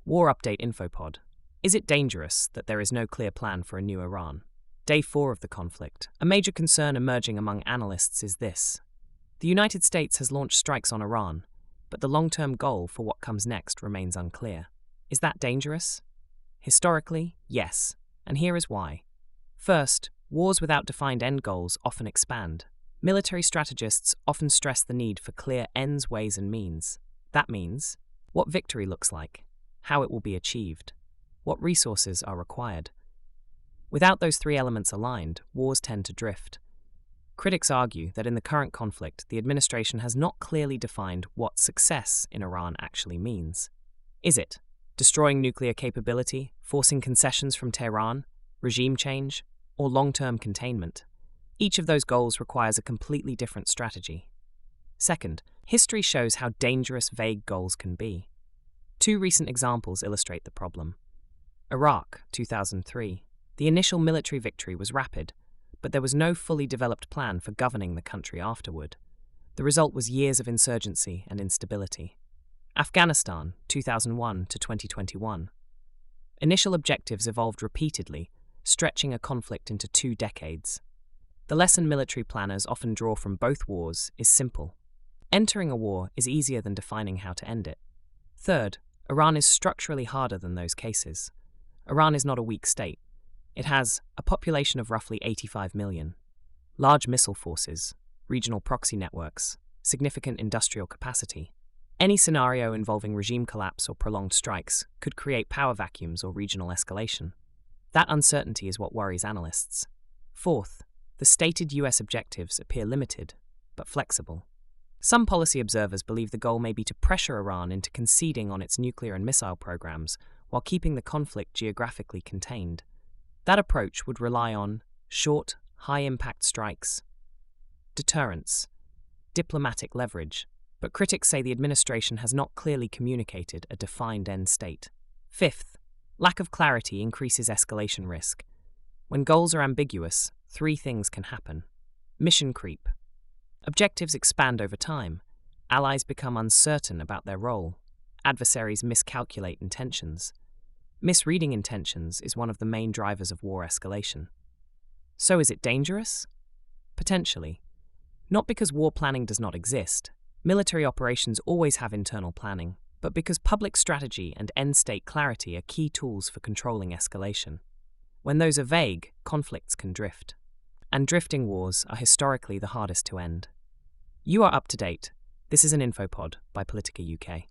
War Update Infopod. Is it dangerous that there is no clear plan for a new Iran? Day 4 of the conflict. A major concern emerging among analysts is this. The United States has launched strikes on Iran, but the long-term goal for what comes next remains unclear. Is that dangerous? Historically, yes, and here is why. First, wars without defined end goals often expand. Military strategists often stress the need for clear ends, ways, and means. That means what victory looks like, how it will be achieved, what resources are required. Without those three elements aligned, wars tend to drift. Critics argue that in the current conflict, the administration has not clearly defined what success in Iran actually means. Is it destroying nuclear capability, forcing concessions from Tehran, regime change, or long-term containment? Each of those goals requires a completely different strategy. Second, history shows how dangerous vague goals can be. Two recent examples illustrate the problem. Iraq, 2003. The initial military victory was rapid, but there was no fully developed plan for governing the country afterward. The result was years of insurgency and instability. Afghanistan, 2001 to 2021. Initial objectives evolved repeatedly, stretching a conflict into 2 decades. The lesson military planners often draw from both wars is simple. Entering a war is easier than defining how to end it. Third, Iran is structurally harder than those cases. Iran is not a weak state. It has a population of roughly 85 million, large missile forces, regional proxy networks, significant industrial capacity. Any scenario involving regime collapse or prolonged strikes could create power vacuums or regional escalation. That uncertainty is what worries analysts. Fourth, the stated US objectives appear limited, but flexible. Some policy observers believe the goal may be to pressure Iran into conceding on its nuclear and missile programs while keeping the conflict geographically contained. That approach would rely on short, high-impact strikes, deterrence, diplomatic leverage, but critics say the administration has not clearly communicated a defined end state. Fifth, lack of clarity increases escalation risk. When goals are ambiguous, 3 things can happen. Mission creep. Objectives expand over time. Allies become uncertain about their role. Adversaries miscalculate intentions. Misreading intentions is one of the main drivers of war escalation. So is it dangerous? Potentially. Not because war planning does not exist. Military operations always have internal planning, but because public strategy and end-state clarity are key tools for controlling escalation. When those are vague, conflicts can drift. And drifting wars are historically the hardest to end. You are up to date. This is an Infopod by Politica UK.